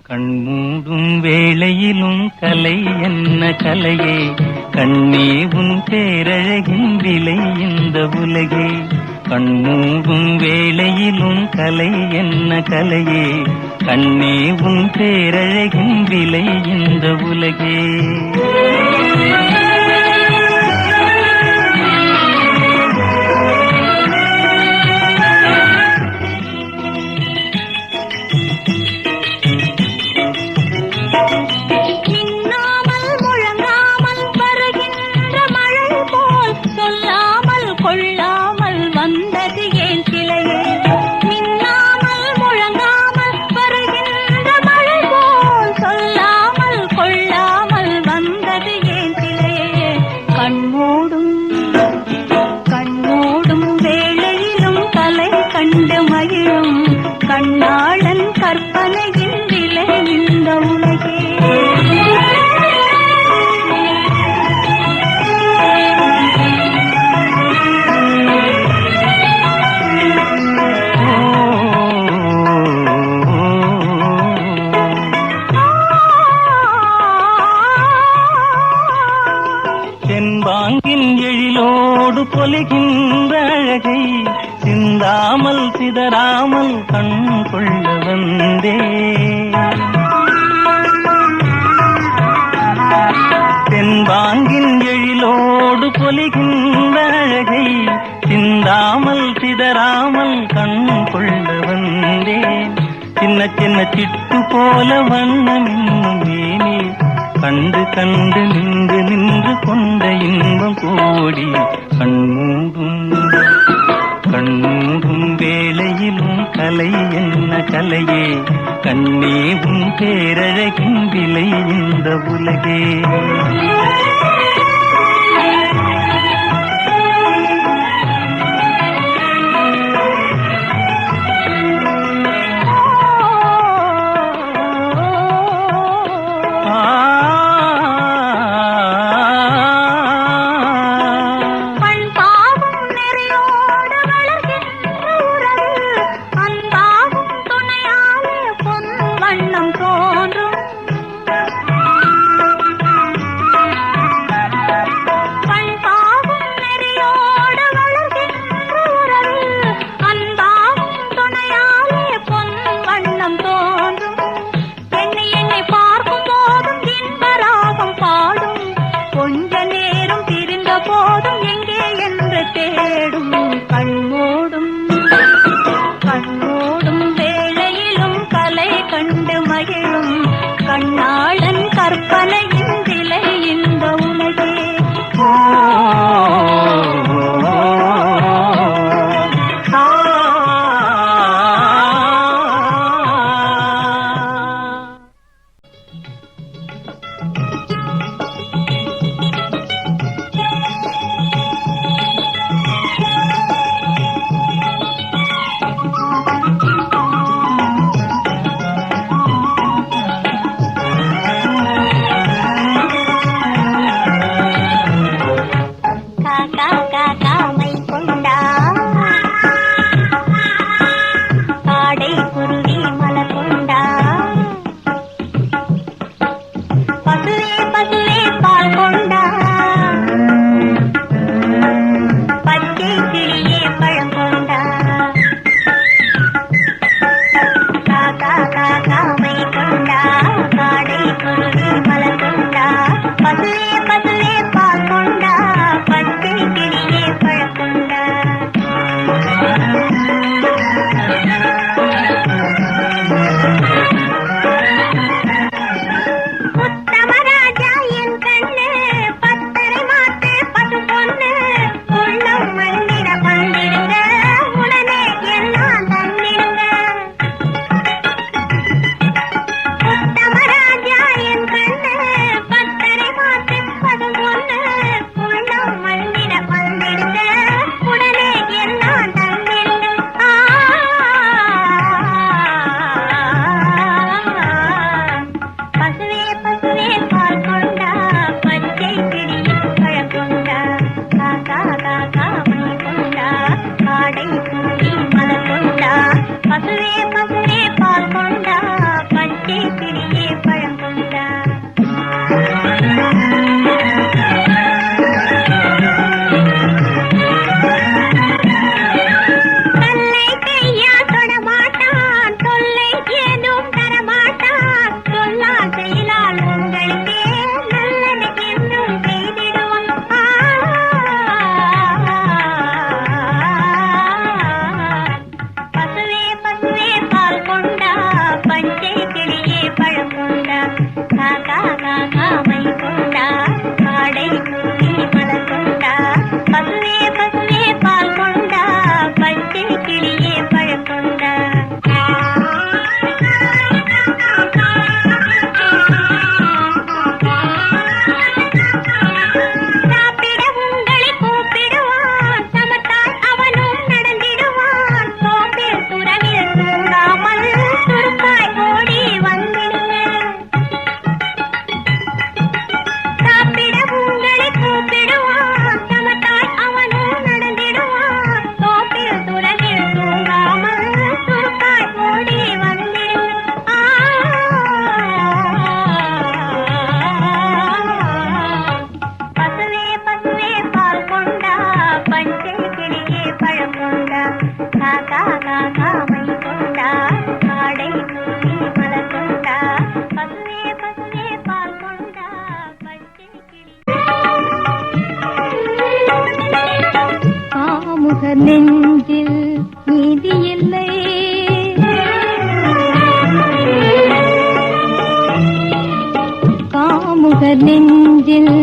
கண்மூடும் வேளையிலும் கலை என்ன கலையே, கண்ணே உன் பேரழகின் விலை இந்த உலகே. கண்மூடும் வேளையிலும் கலை என்ன கலையே, கண்ணே உன் பேரழகின் விலை இந்த உலகே. கண்ணாளன் கற்பனையின் விலை இந்த உலகே. செம்பாங்கின் எழிலோடு பொலிகின்ற அழகை சிந்தாமல் சிதறாமல் கண் கொள்ள வந்தே. செம்பாங்கின் எழிலோடு பொலிகின்ற அழகை சிந்தாமல் சிதறாமல் கண் கொள்ள வந்தேன். சின்ன சின்ன சிட்டு போல வண்ணம் இன்னும் மேலே கண்டு கண்டு நின்று நின்று கொண்ட இன்பம் கோடி. கண்மூடும் வேளையிலும் கலை என்ன கலையே, கண்ணே உன் பேரழகின் விலை இந்த உலகே. நெஞ்சில் நீதி இல்லை. காமுக நெஞ்சில்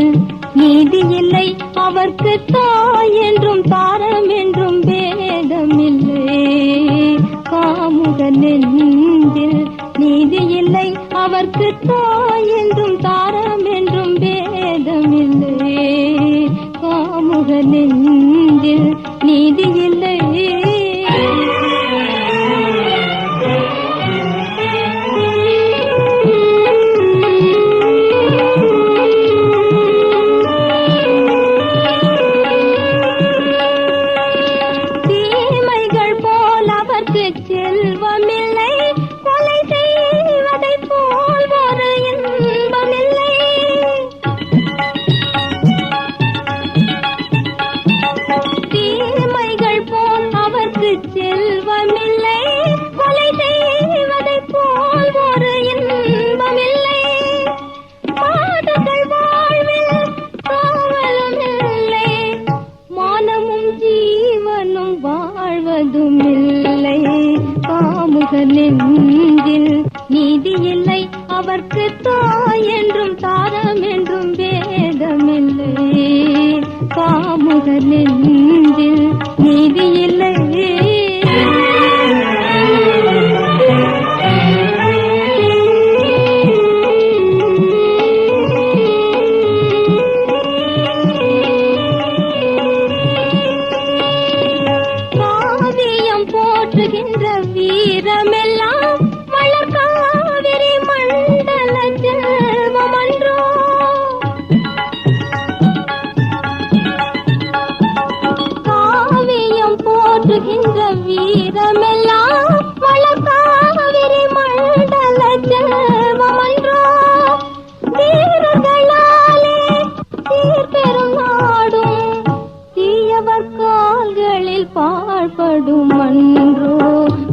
நீதி இல்லை. அவர்க்கு தாய் என்றும் தாரம் என்றும் பேதமில்லை. காமுக நெஞ்சில் நீதி இல்லை. அவர்க்கு தாய் என்றும் தாரம் என்றும் பேதமில்லை. காமுக நெஞ்சில் நீதி இல்லை. தீமைகள் போல் அவர்க்கு செல்வமில்லை. கொலை செய்வதை போல் ஒரு இன்பமில்லை. தீமைகள் போல் அவர்க்கு செல்வமில்லை. கொலை செய்வதை போல் ஒரு இன்பமில்லை. பாதங்கள் வாழ்வில் காவலும் இல்லை. மானமும் ஜீவனும் வாழ்வதும் இல்லை. காமுக நெஞ்சில் நீதி இல்லை. அவர்க்கு தாய் என்றும் தாரம் என்றும் பேதமில்லை. காமுக நெஞ்சில் நீதி இல்லை. காவியம் போற்றுகின்ற வீரமெல்லாம் வளர் காவிரி மண்டல செல்வமன்றோ. காவியம் போற்றுகின்ற வீரமெல்லாம் வளர் காவிரி மண்டல செல்வமன்றோ. வீரர்களாலே சீர்பெறும் நாடும் தீயவர் கால்களில் பாழ்படும் அன்றோ.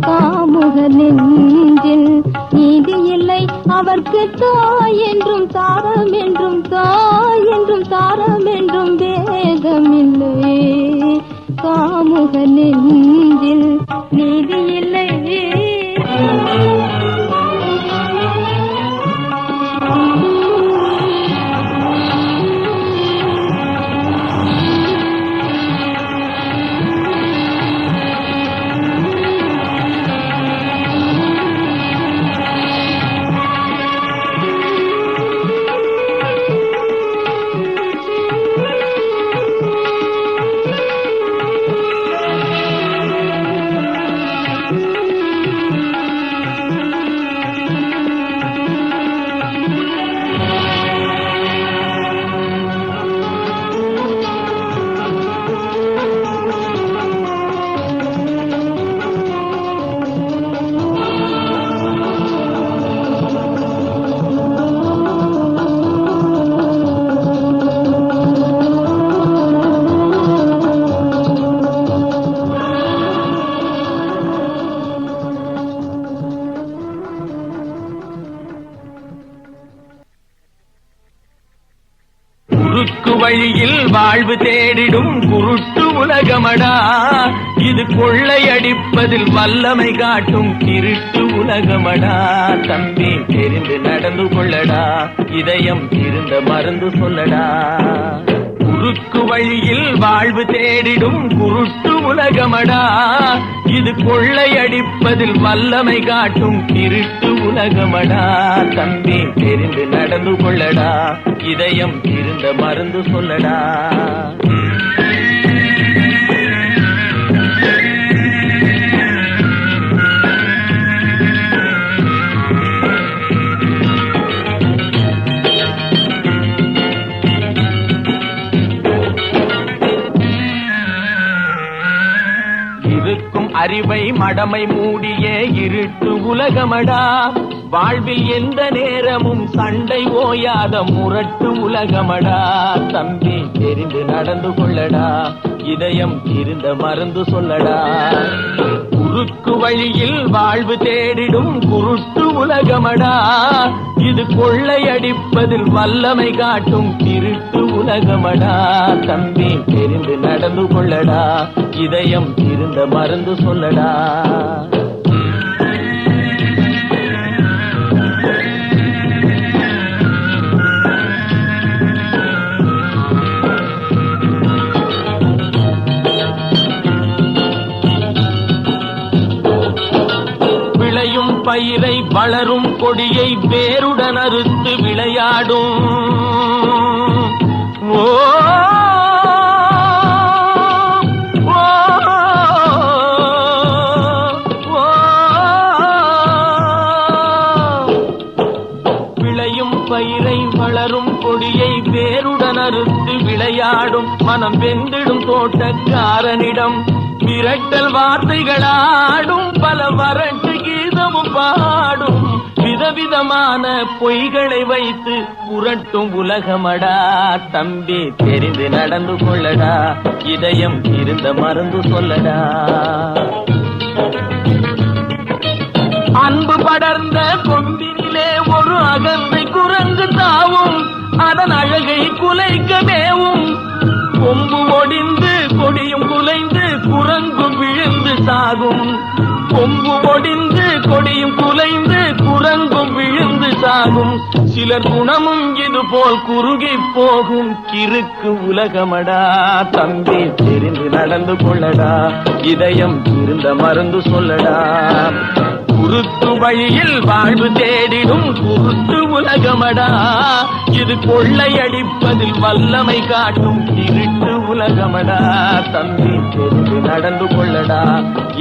காமுக நெஞ்சில் நீதி இல்லை. அவர்க்கு தாய் என்றும் தாரம் என்றும் தாய் என்றும் தாரம் என்றும் பேதமில்லை. காமுக நெஞ்சில் நீதி இல்லை. குறுக்கு வழியில் வாழ்வு தேடிடும் குருட்டு உலகமடா. இது கொள்ளையடிப்பதில் வல்லமை காட்டும் திருட்டு உலகமடா. தம்பி தெரிந்து நடந்து கொள்ளடா. இதயம் இருந்த மருந்து சொல்லடா. குறுக்கு வழியில் வாழ்வு தேடிடும் குருட்டு உலகமடா. இது கொள்ளையடிப்பதில் வல்லமை காட்டும் திருட்டு உலகமடா. தம்பி தெரிந்து நடந்து கொள்ளடா. இதயம் இருந்த மருந்து சொல்லடா. இருக்கும் அறிவை மடமை மூடிய இருட்டு உலகமடா. வாழ்வில் எந்த நேரமும் சண்டை ஓயாத முரட்டு உலகமடா. தம்பி தெரிந்து நடந்து கொள்ளடா. இதயம் இருந்த மருந்து சொல்லடா. குறுக்கு வழியில் வாழ்வு தேடிடும் குருட்டு உலகமடா. இது கொள்ளையடிப்பதில் வல்லமை காட்டும் திருட்டு உலகமடா தம்பி தெரிந்து நடந்து கொள்ளடா இதயம் இருந்த மருந்து சொல்லடா விளையும் பயிரை வளரும் கொடியை வேருடன் அறுத்து விளையாடும் ஓ ஓ, ஓ. விளையும் பயிரை வளரும் கொடியை வேருடன் அறுத்து விளையாடும் மனம் வெந்திடும் தோட்டக்காரனிடம் மிரட்டல் வார்த்தைகளாடும் பல வறட்டு கீதமும் பாடும் விதவிதமான பொய்களை வைத்து புரட்டும் உலகமடா தம்பி தெரிந்து நடந்து கொள்ளடா இதயம் இருந்த மருந்து சொல்லடா அன்பு படர்ந்த கொம்பினிலே ஒரு அகந்தை குரங்கு தாவும் அதன் அழகை குலைக்க மேவும் கொம்பு ஒடிந்து கொடியும் குலைந்து குரங்கும் விழுந்து சாகும் கொம்பு ஒடிந்து கொடியும் குலைந்து குரங்கும் விழுந்து சாகும் சிலர் குணமும் இது போல் குறுகி போகும் கிறுக்கு உலகமடா தம்பி தெரிந்து நடந்து கொள்ளடா இதயம் இருந்த மருந்து சொல்லடா குருத்து வழியில் வாழ்வு தேடிடும் குருட்டு உலகமடா இது கொள்ளையடிப்பதில் வல்லமை காட்டும் திருட்டு உலகமடா தம்பி தெரிந்து நடந்து கொள்ளடா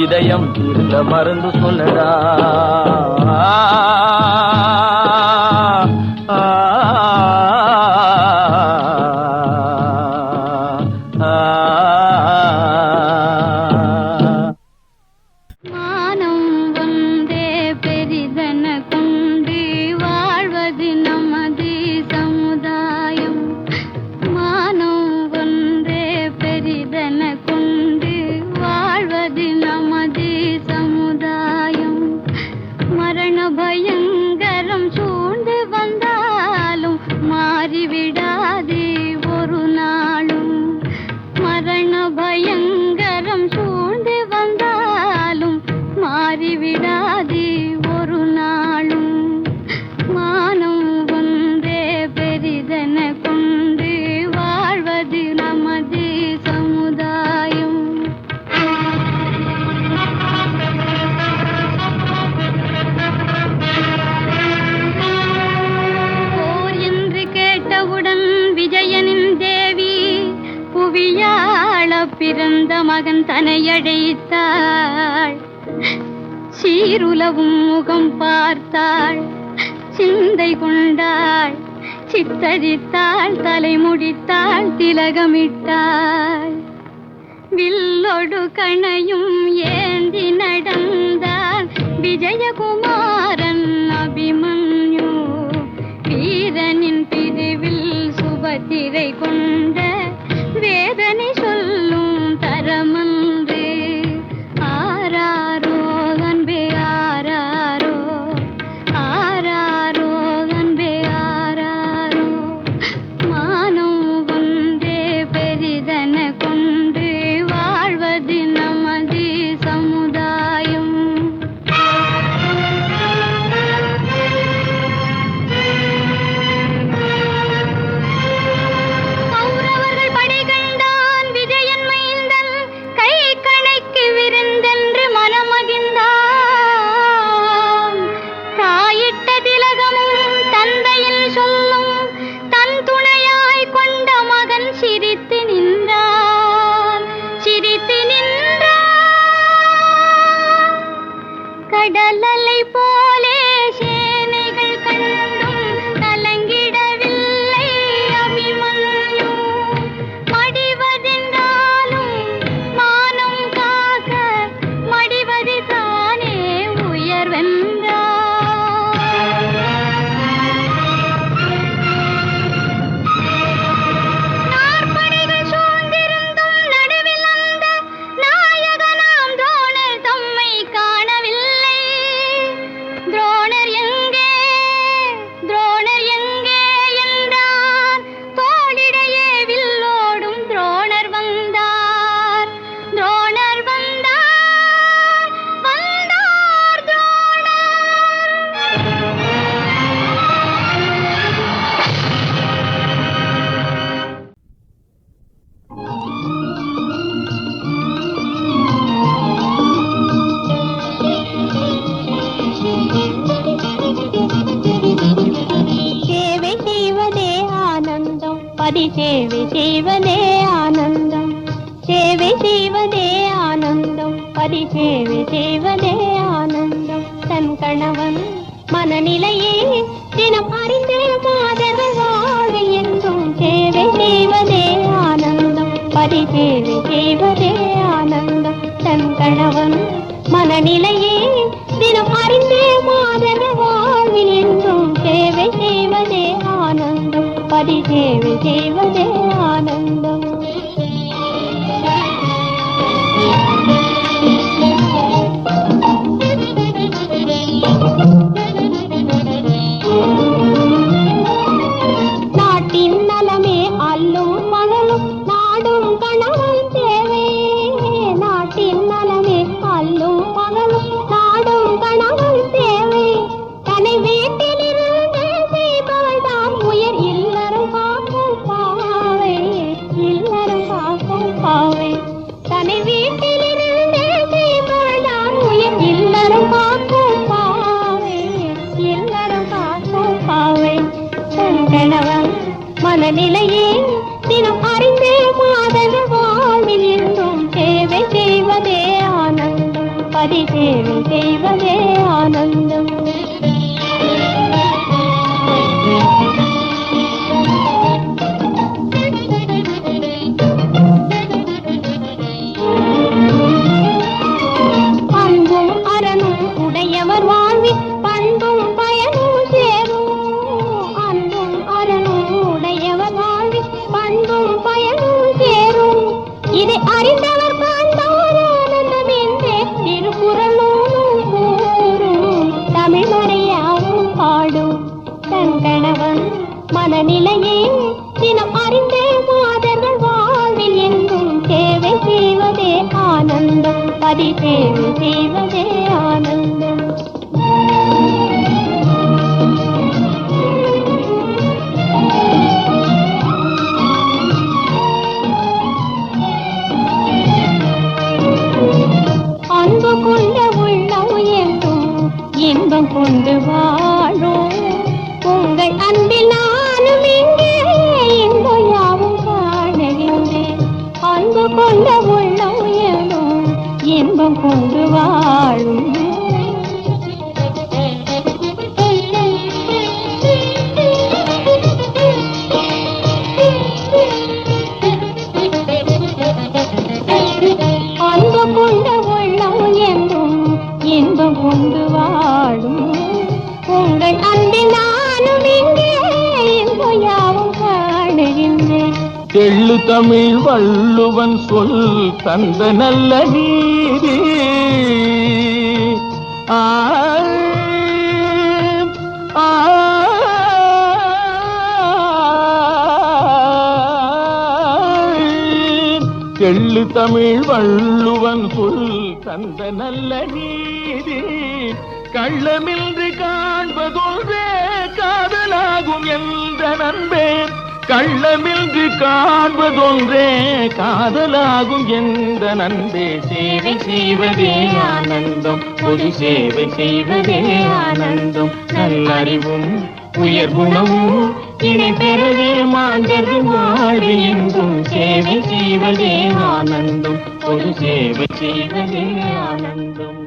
இதயம் இருந்த மருந்து சொல்லடா பிறந்த மகன் தனையடைத்தாள் சீருலவும் முகம் பார்த்தாள் சிந்தை கொண்டாள் சித்தரித்தாள் தலை முடித்தாள் திலகமிட்டாள் வில்லொடு கணையும் ஏந்தி நடந்தாள் விஜயகுமாரன் அபிமன்யு வீரனின் பிரிவில் சுபத்திரை கொண்ட வேதனை சொல்லும் தரமன்று ஆராரோ அன்பே ஆராரோ ஆராரோ அன்பே ஆராரோ மானம் ஒன்றே பெரிதன கொண்டு வாழ்வது நமது சமுதாயம் கடலலை போலே சேனைகள் கண்டும் கலங்கிடவில்லை அபிமன்யு மடிவதென்றாலும் மானம் காக்க மடிவது தானே உயர்வென்றார் நாற்படைகள் சூழ்ந்திருந்தும் நடுவில் அந்த நாயகனாம் தோழர் தம்மை காணவில்லை பதி சேவை செய்வதே ஆனந்தம், சேவை செய்வதே ஆனந்தம், பதி சேவை செய்வதே ஆனந்தம். தன் கணவன் மனநிலையே தினம் அறிந்த மாதர்கள் வாழ்வில் என்றும் சேவை செய்வதே ஆனந்தம், பதி சேவை செய்வதே ஆனந்தம். தன் கணவன் மனநிலையே தினம் அறிந்த மாதர்கள் வாழ்வில் என்றும் சேவை செய்வதே ஆனந்தம், பதி சேவை செய்வதே ஆனந்தம். நாட்டின் நலமே அல்லும் மகளும் நாடும் கணவன் தேவை, நாட்டின் நலமே அல்லும் மகளும் நாடும் கணவன் தேவை. தன்னை வீட்டிலிருந்து செய்பவள் தான் உயர் இல்லறம் காக்கும் பாவை, இல்லறம் காக்கும் பாவை. தன்னை வீட்டிலிருந்து செய்பவள் தான் உயர் இல்லறம் காக்கும் பாவை, இல்லறம் காக்கும் பாவை. தன் கணவன் மனநிலையே தினம் அறிந்தே மாதர்கள் வாழ்வில் என்றும் சேவை செய்வதே ஆனந்தம், பதி சேவை செய்வதே ஆனந்தம். அன்பும் அரணும் உடையவர் வாழ்வில் பண்பும் பயனும் சேரும், அன்பும் அரணும் உடையவர் வாழ்வில் பண்பும் பயனும் சேரும். இதை அறிந்தவர் காண்பார் ஆனந்தம் என்றே திருக்குறளும் கூறும், தமிழ்மறையாவும் பாடும். தன் கணவன் மனநிலையே தினம் அறிந்தே மாதர்கள் வாழ்வில் என்றும் சேவை செய்வதே ஆனந்தம், பதி சேவை செய்வதே ஆனந்தம். அன்பு கொண்ட உள்ளம் என்றும் இன்பம் கொண்டு வாழும், உங்கள் அன்பில் நானும் இங்கே இன்பம் யாவும் காணுகின்றேன். அன்பு கொண்ட உள்ளம் என்றும் இன்பம் கொண்டு வாழும். அன்பு கொண்ட உள்ளம் என்றும் இன்பம் கொண்டு வாழும், உங்கள் அன்பில் நானும் இங்கே இன்பம் யாவும் காணுகின்றேன். தெள்ளு தமிழ் வள்ளுவன் சொல் தந்த நல்ல நீதி, ஆ ஆ தெள்ளு தமிழ் வள்ளுவன் சொல் தந்த நல்ல நீதி, கள்ளமின்றி காண்பதொன்றே காதலாகும் என்ற நண்பே, கள்ளமின்றி காண்பதொன்றே காதலாகும் என்ற நண்பே. சேவை செய்வதே ஆனந்தம், பொது சேவை செய்வதே ஆனந்தம். நல்லறிவும் உயர் குணமும் இணை பெறவே மாந்தர்கள் வாழ்வு என்றும் சேவை செய்வதே ஆனந்தம், பொது சேவை செய்வதே ஆனந்தம்.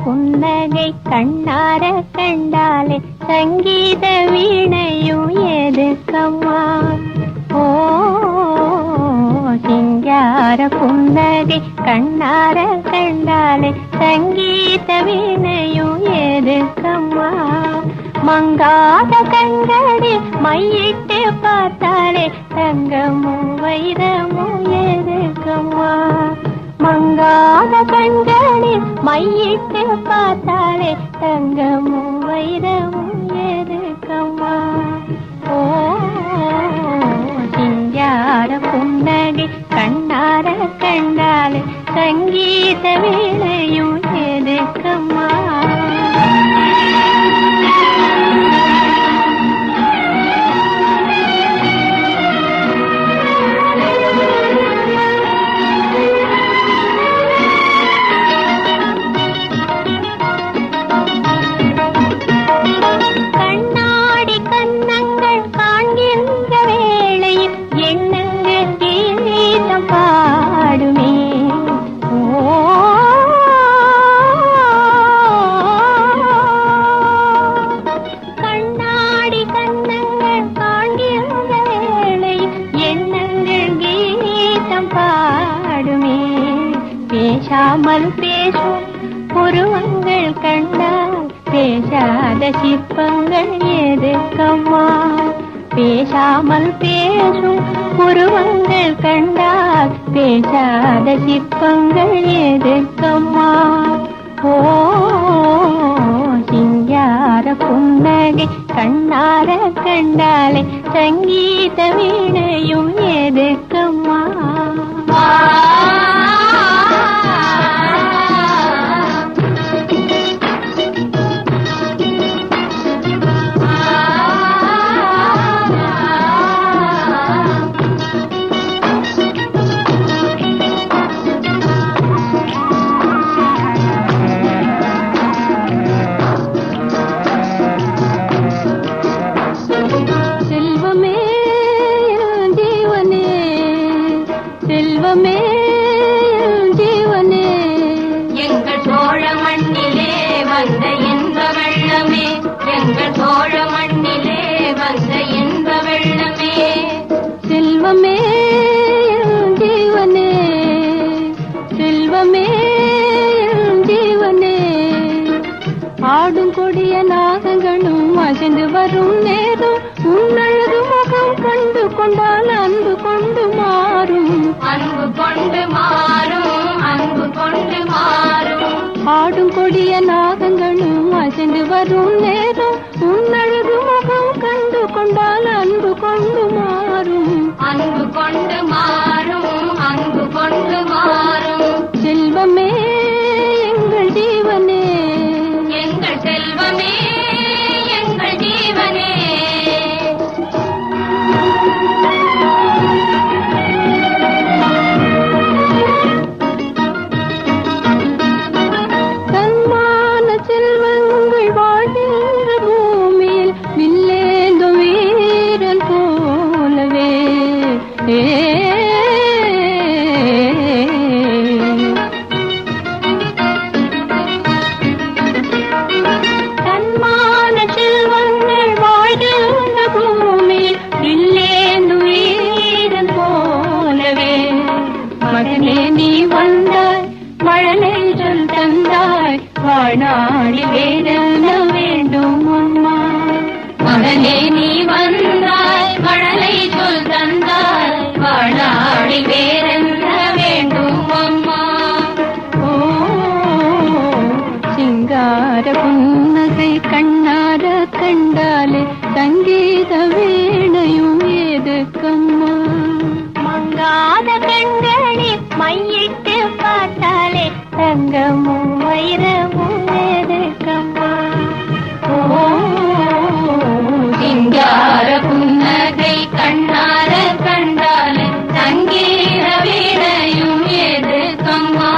புன்னகை கண்ணார கண்டாலே சங்கீத வீணையும் எதுக்கம்மா, ஓ சிங்கார புன்னகை கண்ணார கண்டாலே சங்கீத வீணையும் எதுக்கம்மா. மங்காத கண்களில் மையிட்டு பார்த்தாலே தங்கமும் வைரமும் எதுக்கம்மா. மங்காத கண்களில் மையிட்டு பார்த்தாலே தங்கமும் வைரமும் எதுக்கம்மா. ஓ சிங்கார புன்னகை கண்ணார கண்டாலே சங்கீத வீணையும் எதுக்கம்மா. பேசாமல் பேசும் புருவங்கள் கண்டால் பேசாத சிற்பங்கள் எதுக்கம்மா? பேசாமல் பேசும் புருவங்கள் கண்டால் பேசாத சிற்பங்கள் எதுக்கம்மா? ஓ சிங்கார புன்னகை கண்ணார கண்டாலே சங்கீத வீணையும் எதுக்கம்மா? ஆடும் கொடிய நாகங்களும் அசைந்து வரும் நேரம் உன்னழகு முகம் கண்டு கொண்டால் அன்பு கொண்டு மாறும், அன்பு கொண்டு மாறும், அன்பு கொண்டு மாறும். ஆடும் கொடிய நாகங்களும் அசைந்து வரும் நேரம் உன்னழகு முகம் கண்டு கொண்டால் அன்பு கொண்டு மாறும், அன்பு கொண்டு மாறும், அன்பு கொண்டு மாறும். செல்வமே எங்கள் ஜீவனே, எங்கள் செல்வமே எங்கள் ஜீவனே. தன்மான செல்வங்கள் வாழ்கின்ற பூமியில் வில்லேந்து வீரன் போலவே வாழ்நாளி வேதன வேண்டும் அம்மா. மகனே நீ வந்தாய் மழலை சொல் தந்தாய் வாழ்நாளி வேதன வேண்டும் அம்மா. ஓ சிங்கார புன்னகை கண்ணார கண்டாலே சங்கீத வீணையும் எதுக்கம்மா? மங்காத கண்களில் மையிட்டு பார்த்தாலே தங்கமும் வைரமும் எதுக்கம்மா? ஓ சிங்கார புன்னகை கண்ணார கண்டாலே சங்கீத வீணையும் எதுக்கம்மா?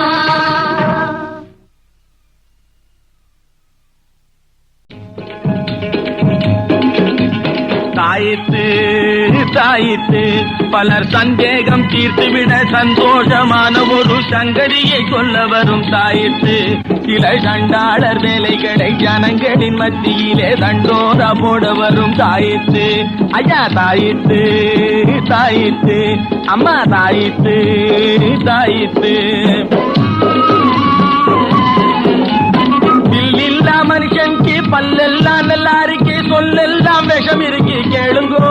தாயித்து தாயித்து பலர் சந்தேகம் தீர்த்துவிட சந்தோஷமான ஒரு சங்கதியை சொல்ல வரும் தாயித்து. சில சண்டாளர் வேலைகளை ஜனங்களின் மத்தியிலே தண்டோரா போட வரும் தாயித்து. ஐயா தாயித்து தாயித்து அம்மா தாயித்து தாயித்து. இல்லா மனுஷனுக்கு பல்லெல்லாம் நல்லா இருக்கு, சொல்லெல்லாம் விஷம் இருக்கு கேளுங்கோ.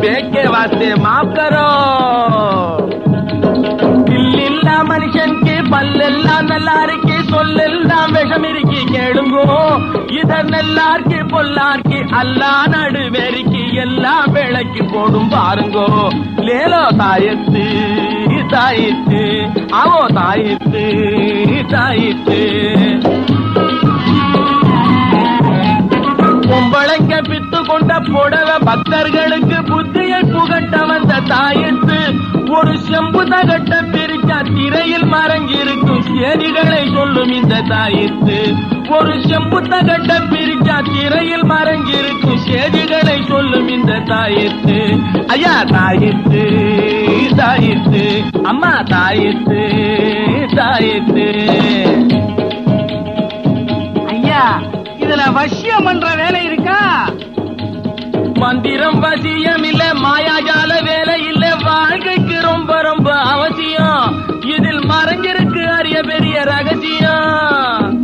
பேக்கே வாஸ்தே மாப் கரோ. இல்லா மனுஷனுக்கு பல்லெல்லாம் நல்லா இருக்கு, சொல்லெல்லாம் விஷம் இருக்கு கேளுங்கோ. இதர் நல்லார்க்கு பொல்லார்க்கு அல்லா நடுவேரிக்கு எல்லாம் விளக்கி போடும் பாருங்கோ. லேலோ தாயத்து தாயித்து அவோ தாயித்து தாயித்து. பொம்பளைங்க பித்து கொண்ட புடவ பக்தர்களுக்கு புத்தியை புகட்ட வந்த தாயித்து. ஒரு செம்பு தகட்ட பிரிச்சா திரையில் மறங்கிருக்கும் சேதிகளை சொல்லும் இந்த தாயித்து. ஒரு செம்பு தகட்ட பிரிச்சா திரையில் மறங்கிருக்கும் சேதிகளை சொல்லும் இந்த தாயித்து. ஐயா தாயித்து தாயித்து அம்மா தாயித்து தாயித்து. ஐயா இதுல வசியம் பண்ற வேலை இருக்கா? மந்திரம் வசியம் இல்ல, மாயாஜால வேலை இல்ல, வாழ்க்கைக்கு ரொம்ப ரொம்ப அவசியம். இதில் மறைஞ்சிருக்கு அரிய பெரிய ரகசியம்.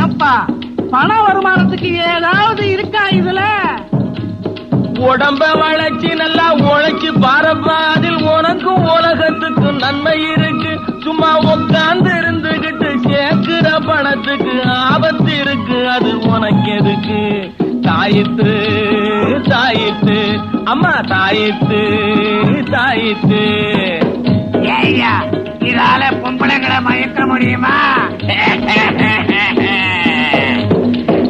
ஏப்பா பண வருமானத்துக்கு ஏதாவது இருக்கா இதுல? உடம்ப வளைச்சு நல்லா உழைச்சு பாரப்பா, அதில் உனக்கும் உலகத்துக்கும் நன்மை இருக்கு. சும்மா உட்கார்ந்து இருந்துகிட்டு சேர்க்கிற பணத்துக்கு ஆபத்து இருக்கு. அது உனக்கு எதுக்கு? தாயித்து தாயித்து அம்மா தாயித்து தாயித்து. ஏய்யா இதால பொம்பளைங்களை மயக்க முடியுமா?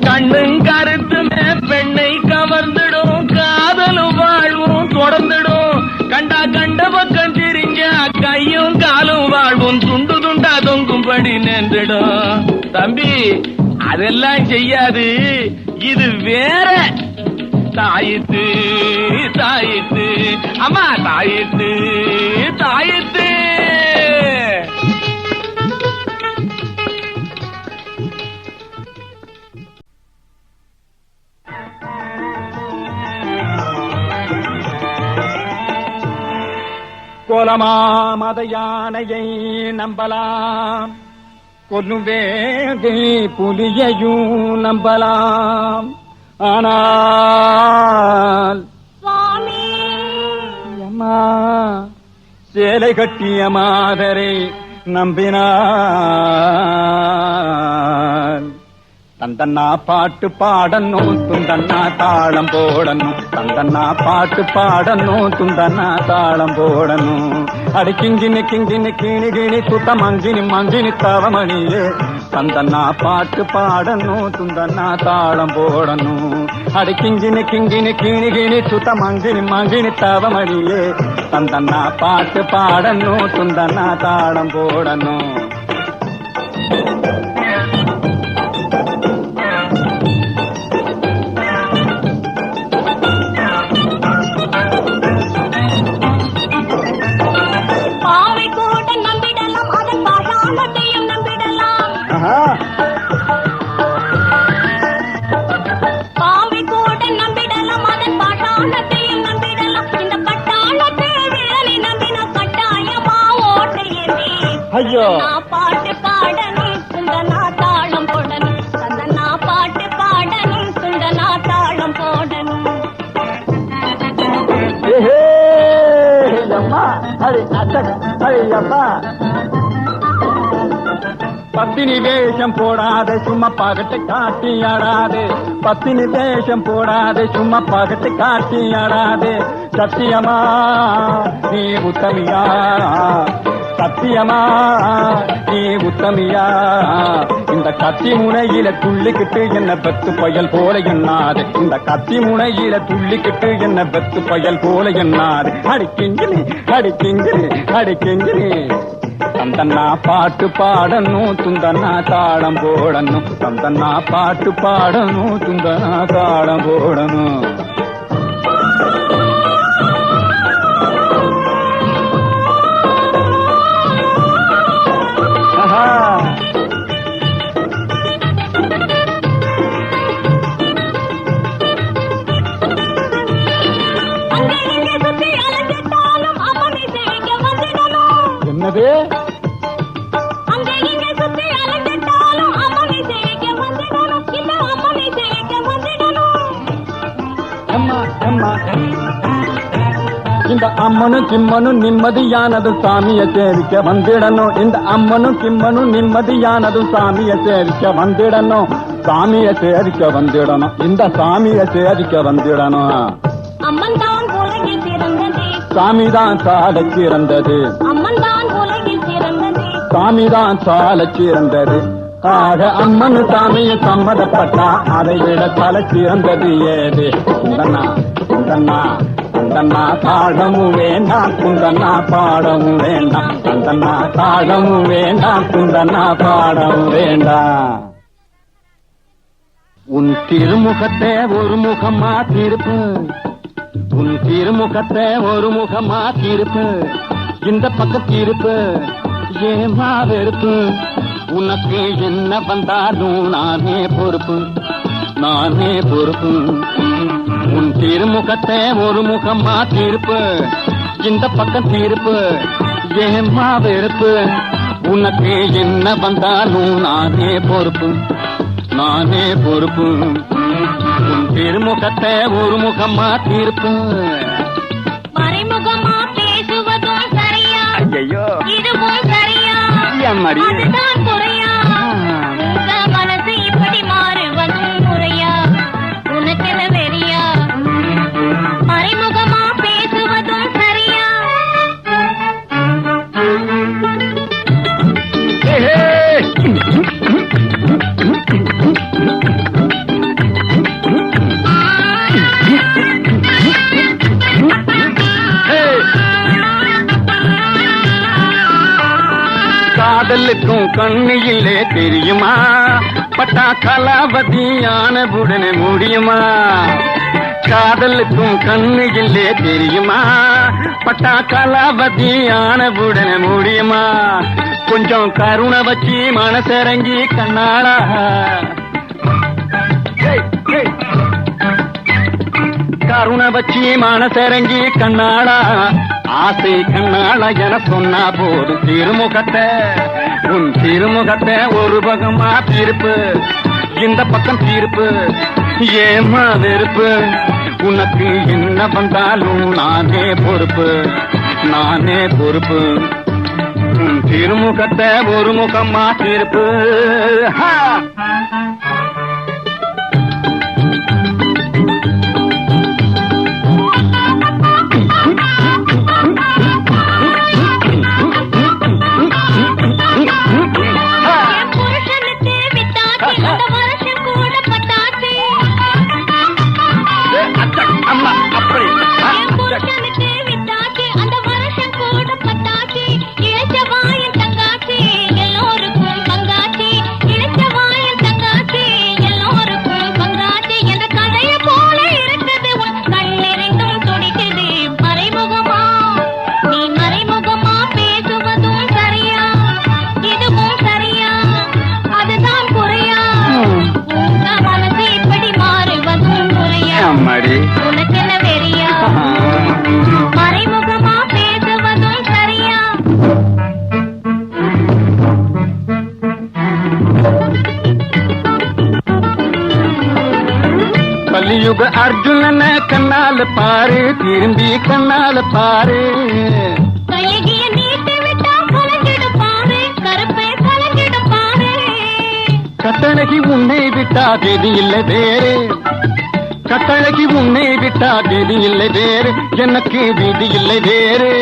கண்ணும் கருத்துமே பெண்ணை கவர்ந்துடும், காதலும் வாழ்வும் தொடர்ந்துடும். கண்டா கண்ட பக்கம் திரிஞ்சா கையும் காலும் வாழ்வும் துண்டு துண்டா தொங்கும்படி நின்றுடும். தம்பி அதெல்லாம் செய்யாது, இது வேற. தாயித்து தாயித்து அம்மா தாயித்து தாயித்து. கோலமாம் மத யானையை நம்பலாம், கொல்லும் வேங்கை புலியையும் நம்பலாம். ஆனால் அம்மா சேலை கட்டிய மாதரை நம்பினான். தந்தன்னா பாட்டு பாடணும், துந்தன்னா தாளம் போடணும். தந்தன்னா பாட்டு பாடணும், துந்தன்னா தாளம் போடணும். அடி கிங்கினி கிங்கினி கிணி கிணி சுத்த மங்கினி மங்கினி தவமணியே. தந்தன்னா பாட்டு பாடணும், துந்தன்னா தாளம் போடணும். அடி கிங்கினி கிங்கினி கிணி கிணி சுத்த மங்கினி மங்கினி தவமணியே. தந்தன்னா பாட்டு பாடணும், துந்தன்னா தாளம் போடணும். பாவை கூட நம்பிடலாம், அதன் பாட்டாளத்தையும் நம்பிடலாம். இந்த பட்டாளத்தை வீரனை நம்பின கட்டாயமா ஓட்டை ஏந்தி. ஐயோ பாட்டு பாடணும், சுந்தனா தாளம் போடணும். சந்தனா பாட்டு பாடணும், சுந்தனா தாளம் போடணும். அம்மா அடி அம்மா பத்தினி வேஷம் போடாதே, சும்மா பகட்டு காட்டி ஆடாதே. பத்தினி வேஷம் போடாதே, சும்மா பகட்டு காட்டி ஆடாதே. சத்தியமா நீ உத்தமியா, சத்தியமா நீ உத்தமியா. இந்த கத்தி முனையில துள்ளிக்கிட்டு என்ன பெத்து பயல் போல எண்ணாது. இந்த கத்தி முனையில துள்ளிக்கிட்டு என்ன பெத்து பயல் போல எண்ணாது. அடிக்கிங்கினி அடிக்கிங்கினி அடிக்கிங்கினி. தந்தன்னா பாட்டு பாடணும், துந்தன்னா தாளம் போடணும். தந்தன்னா பாட்டு பாடணும், துந்தன்னா தாளம் போடணும். என்னது? இந்த அம்மனும் கிம்மனும் நிம்மதியானது சாமிய சேவிக்க வந்திடணும். இந்த அம்மனும் கிம்மனும் நிம்மதியானது சாமிய சேவிக்க வந்திடணும். சாமிய சேவிக்க வந்திடணும். இந்த சாமிய சேவிக்க வந்திடணும். அம்மன் தான் உலகில் பிறந்தது, சாமிதான் சால சிறந்தது. அம்மன் தான் உலகில் பிறந்தது, சாமிதான் சால சிறந்தது. ஆக அம்மனு சாமிய சம்மதப்பட்டா அதை விட தலை சிறந்தது ஏது? குந்தன்னா குந்தன்னா குந்தன்னா தாழமும் வேண்டாம், குந்தன்னா பாடமும் வேண்டாம். குந்தன்னா தாழமும் வேண்டாம், குந்தன்னா பாடமும் வேண்டாம். உன் திருமுகத்தை ஒரு முகமா திருப்பு, உன் திருமுகத்தை ஒரு முகமா திருப்பு. இந்த பக்கத்திருப்பு ஏமா வெறுப்பு. உனக்கு என்ன வந்தாலும் நானே பொறுப்பு, நானே பொறுப்பு. உன் திருமுகத்தை ஒரு முகமா திருப்பு. இந்த பக்கம் தீர்ப்பு ஏம்மா வெறுப்பு உனக்கு என்ன வந்தாலும் நானே பொறுப்பு நானே பொறுப்பு உன் திருமுகத்தை ஒரு முகமா தீர்ப்பு மறைமுகமா பேசுவதும் சரியா ஐயோ இதுவும் சரியா எம்மாடி. அதுதான் குறையா உங்க மனசு இப்படி மாறுவதும் முறையா உனக்கென வெறியா மறைமுகமா பேசுவதும் சரியா காதலுக்கும் கண்ணு இல்லே தெரியுமா பட்டா கலாவதி ஆனவுடனே முடியுமா காதலுக்கும் கண்ணு இல்லே தெரியுமா பட்டா கலாவதி ஆனவுடனே முடியுமா கொஞ்சம் கருணை வச்சு மனசிறங்கி கண்ணாளா கருணை வச்சு மனசிறங்கி கண்ணாளா ஆசை கண்ணாளா என சொன்னா போதும் திருமுகத்தை உன் திருமுகத்தை ஒரு பக்கமா தீர்ப்பு இந்த பக்கம் தீர்ப்பு ஏமா வெறுப்பு உனக்கு என்ன வந்தாலும் நானே பொறுப்பு நானே பொறுப்பு உன் திருமுகத்தை ஒரு முகமா தீர்ப்பு என் புருஷனுக்கு வித்தாச்சு அந்த வருஷம் கூட பட்டாச்சு அம்மா அப்படி என் புருஷனுக்கு வித்தாச்சு அந்த வருஷம் கூட பட்டாச்சு இழைச்ச வாயின் தங்காச்சு எல்லோருக்கும் பங்காச்சு இழைச்ச வாயின் தங்காச்சு எல்லோருக்கும் பங்காச்சு என்ற கதையை போல இருக்குது உன் கண்ணெறிந்தும் துடிக்குது மறைமுகமா நீ மறைமுகமா பேசுவதும் சரியா இதுவும் சரியா அதுதான் குறையா உங்க மனசு இப்படி மாறுவதும் முறையா அம்மாடி உனக்கென வெறியா மறைமுகமா பேசுவதும் சரியா கலியுக அர்ஜுனன கண்ணால பாரு திரும்பி கண்ணால பாரு கையகிய நீட்டி விட்டா கலங்கிடும் பாரு கருப்பை கலங்கிடும் பாரு கட்டழகி உன்னை விட்டா கதி இல்லை வேறு கட்டழகி உன்னை விட்டா கதி இல்லை வேறு எனக்கு விதி இல்லை வேறு